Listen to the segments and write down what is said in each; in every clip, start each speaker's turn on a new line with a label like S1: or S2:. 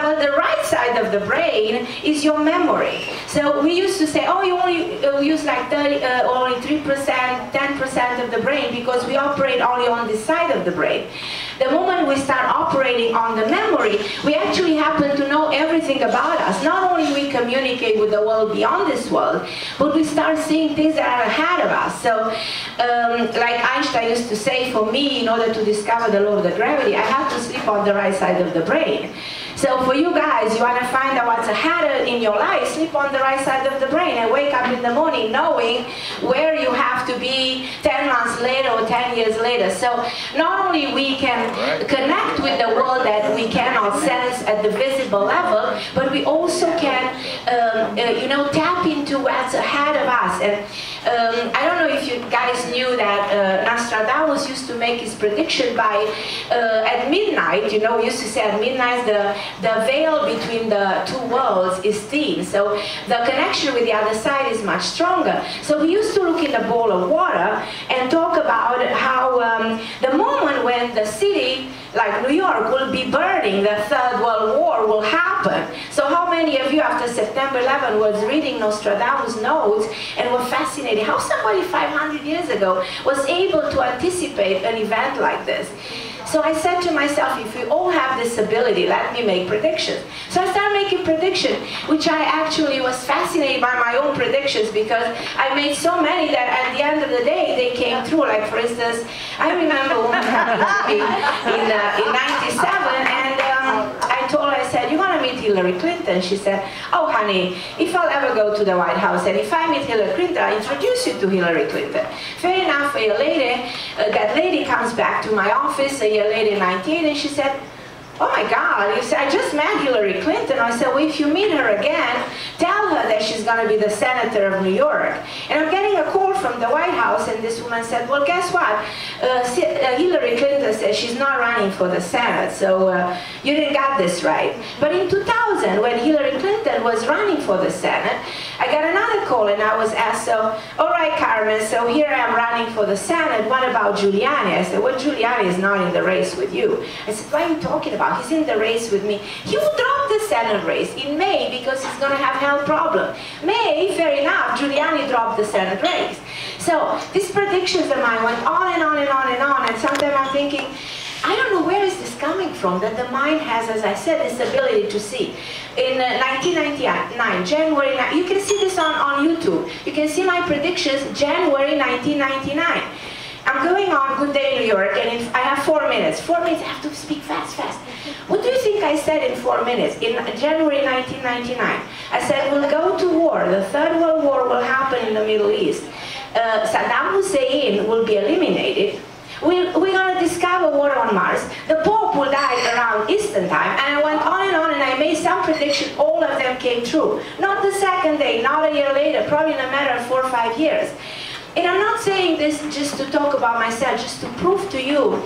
S1: But the right side of the brain is your memory. So we used to say, oh, you only use like only 3%, 10% of the brain because we operate only on this side of the brain. The moment we start operating on the memory, we actually happen to know everything about us. Not only we communicate with the world beyond this world, but we start seeing things that are ahead of us. So, like Einstein used to say, for me, in order to discover the law of the gravity, I have to sleep on the right side of the brain. So for you guys, you want to find out what's ahead in your life, sleep on the right side of the brain and wake up in the morning knowing where you have to be 10 months later or 10 years later. So not only we can connect with the world that we cannot sense at the visible level, but we also can, you know, tap into what's ahead of us. And I don't know if you guys knew that Nostradamus used to make his prediction by at midnight. You know, we used to say at midnight the veil between the two worlds is thin, so the connection with the other side is much stronger. So we used to look in a bowl of water and talk about how the moment when the city like New York will be burning, the Third World War will happen. So how many of you after September 11 was reading Nostradamus' notes and were fascinated how somebody 500 years ago was able to anticipate an event like this? So I said to myself, if we all have this ability, let me make predictions. So I started making predictions, which I actually was fascinated by my own predictions because I made so many that at the end of the day, they came true. Like for instance, I remember when in 97, and I told her, I said, you want to meet Hillary Clinton? She said, oh honey, if I'll ever go to the White House and if I meet Hillary Clinton, I'll introduce you to Hillary Clinton. Fair enough, a year later, that lady comes back to my office, a year later, 98, and she said, oh my God, you said, I just met Hillary Clinton. I said, well, if you meet her again, tell her that she's going to be the senator of New York. And I'm getting a call from the White House, and this woman said, well, guess what? Hillary Clinton says she's not running for the Senate, so you didn't get this right. But in 2000, when Hillary Clinton was running for the Senate, I got another call, and I was asked, so, all right, Carmen, so here I am running for the Senate. What about Giuliani? I said, well, Giuliani is not in the race with you. I said, what are you talking about? He's in the race with me. He will drop the Senate race in May because he's going to have health problem. May, fair enough, Giuliani dropped the Senate race. So these predictions of mine went on and on and on and on, and sometimes I'm thinking, I don't know where is this coming from, that the mind has, as I said, this ability to see. In 1999, January, you can see this on YouTube. You can see my predictions, January 1999. I'm going on Good Day New York, and I have 4 minutes. 4 minutes, I have to speak fast, fast. What do you think I said in 4 minutes? In January 1999, I said, we'll go to war. The Third World War will happen in the Middle East. Saddam Hussein will be eliminated. We're going to discover water on Mars. The Pope will die around Eastern time. And I went on, and I made some predictions. All of them came true. Not the second day, not a year later, probably in a matter of 4 or 5 years. And I'm not saying this just to talk about myself, just to prove to you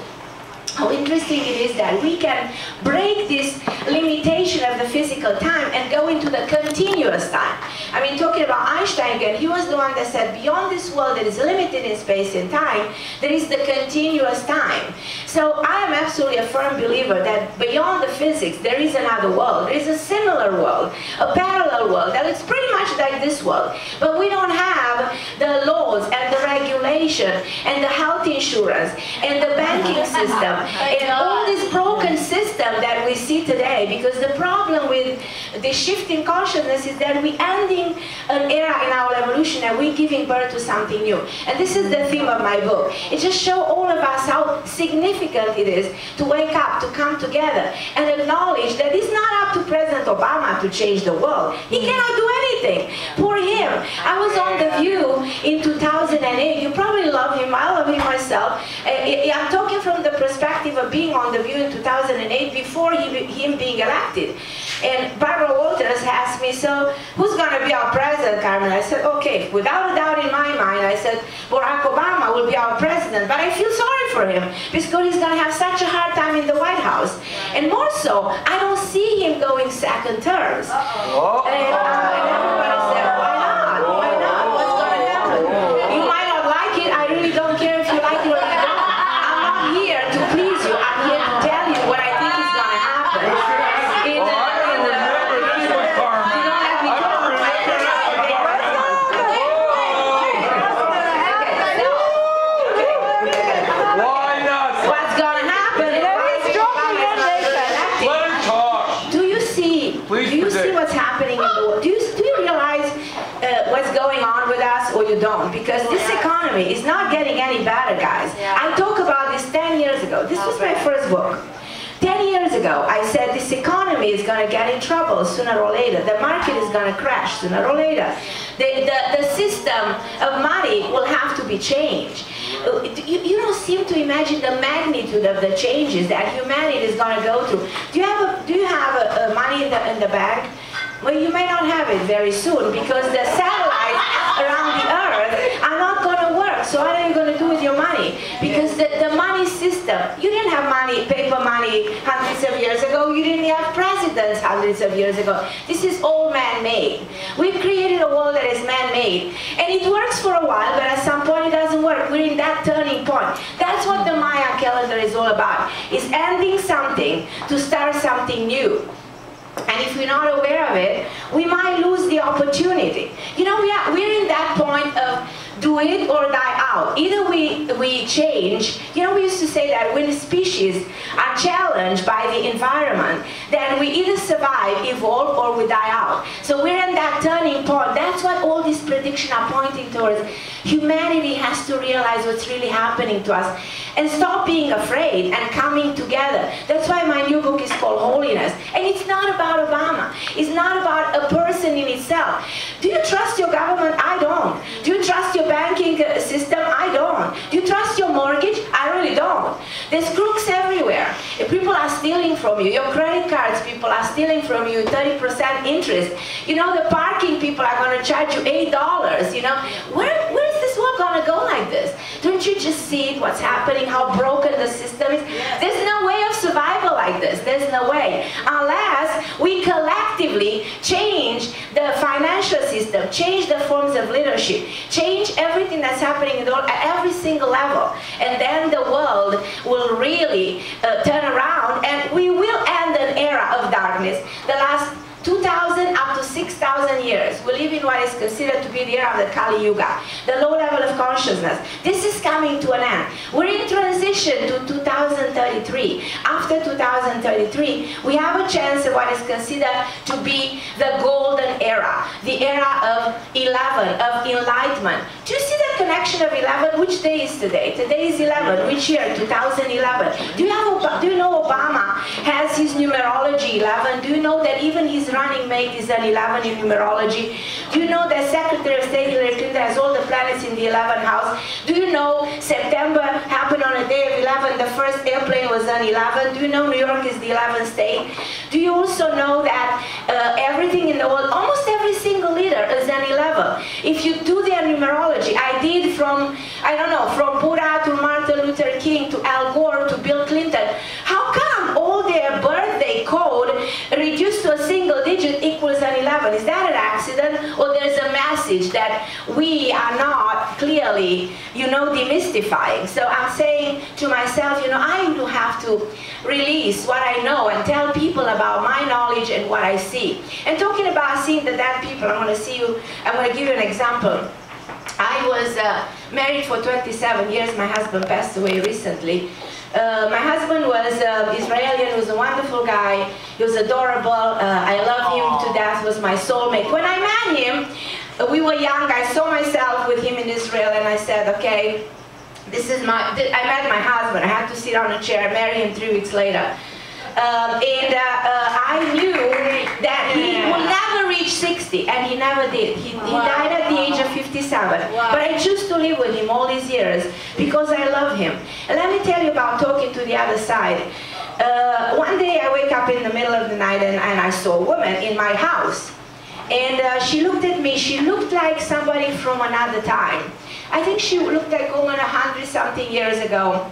S1: how interesting it is that we can break this limitation of the physical time and go into the continuous time. I mean, talking about Einstein again, he was the one that said beyond this world that is limited in space and time, there is the continuous time. So I am absolutely a firm believer that beyond the physics, there is another world. There is a similar world, a parallel world, that is pretty much like this world. But we don't have the laws and the regulation and the health insurance and the banking system and all this broken system that we see today, because the problem with the shifting consciousness is that we're ending an era in our evolution and we're giving birth to something new. And this is the theme of my book. It just shows all of us how significant it is to wake up, to come together and acknowledge that it's not up to President Obama to change the world. He cannot do anything. Poor him. I was on The View in 2008. You probably love him. I love him myself. I'm talking from the perspective of being on The View in 2008 before him being elected. And Barbara Walters asked me, so who's going to be our president, Carmen? I said, okay, without a doubt in my mind, I said, Barack Obama will be our president, but I feel sorry for him because he's going to have such a hard time in the White House. And more so, I don't see him going second terms. And everybody said, why not? Why not? What's going to happen? You might not like it. I really don't care if you like it or you don't. I'm not here to please you. I'm here to tell you what I think is going to happen. In see what's happening in the world? Do you realize what's going on with us, or you don't? Because this economy is not getting any better, guys. I talked about this 10 years ago. This was my first book. 10 years ago, I said this economy is going to get in trouble sooner or later. The market is going to crash sooner or later. The system of money will have to be changed. You don't seem to imagine the magnitude of the changes that humanity is going to go through. Do you have money in the bank? Well, you may not have it very soon, because the satellites around the Earth are not going to work. So what are you going to do with your money? Because the money system, you didn't have money, paper money hundreds of years ago. You didn't have presidents hundreds of years ago. This is all man-made. We've created a world that is man-made. And it works for a while, but at some point it doesn't work. We're in that turning point. That's what the Maya calendar is all about. It's ending something to start something new. And if we're not aware of it, we might lose the opportunity. You know, we're in that point of do it or die out. Either we change. You know, we used to say that when species are challenged by the environment, then we either survive, evolve, or we die out. So we're in that turning point. That's what all these predictions are pointing towards. Humanity has to realize what's really happening to us and stop being afraid and coming together. That's why my new book is called Holiness. And it's not about Obama. It's not about a person in itself. Do you trust your government? I don't. Do you trust your banking system? I don't. Do you trust your mortgage? I really don't. There's crooks everywhere. If people are stealing from you. Your credit cards, people are stealing from you 30% interest. You know, the parking people are going to charge you $8. You know, where's this world going to go like this? Don't you just see what's happening, how broken the system is? There's no way of survival like this. There's no way. Unless we collectively change the financial system, change the forms of leadership, change everything that's happening in the world at every single level. And then the world will really turn around, and we will end an era of darkness. The last 2,000 up to 6,000 years, we live in what is considered to be the era of the Kali Yuga, the low level of consciousness. This is coming to an end. We're in transition to 2033. After 2033, we have a chance of what is considered to be the golden era, the era of 11, of enlightenment. Do you see the connection of 11? Which day is today? Today is 11. Which year? 2011. Do you know Obama has his numerology 11? Do you know that even his running mate is an 11 in numerology? Do you know that Secretary of State Hillary Clinton has all the planets in the 11th house? Do you know September happened on a day of 11, the first airplane was on 11? Do you know New York is the 11th state? Do you also know that everything in the world, almost every single leader is an 11? If you do their numerology, I did from, I don't know, from Buddha to Martin Luther King to Al Gore to Bill Clinton. How come all their birthday code reduced to a single digit equals an 11? Is that an accident, or there's a message that we are not clearly, you know, demystifying? So I'm saying to myself, you know, I do have to release what I know and tell people about my knowledge and what I see. And talking about seeing the dead people, I'm going to give you an example. I was married for 27 years. My husband passed away recently. My husband was Israeli, and was a wonderful guy. He was adorable. I love him to death. Was my soulmate. When I met him, we were young. I saw myself with him in Israel, and I said, okay, this is I met my husband. I had to sit on a chair, marry him 3 weeks later. I knew that he would never reach 60, and he never did. He died at the age of 57. But I choose to live with him all these years because I love him. And let me tell you about talking to the other side. One day I wake up in the middle of the night, and I saw a woman in my house. And she looked at me. She looked like somebody from another time. I think she looked like a woman 100-something years ago.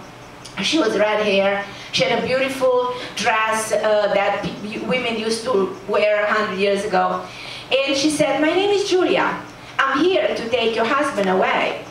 S1: She was red hair. She had a beautiful dress that women used to wear 100 years ago. And she said, my name is Julia. I'm here to take your husband away.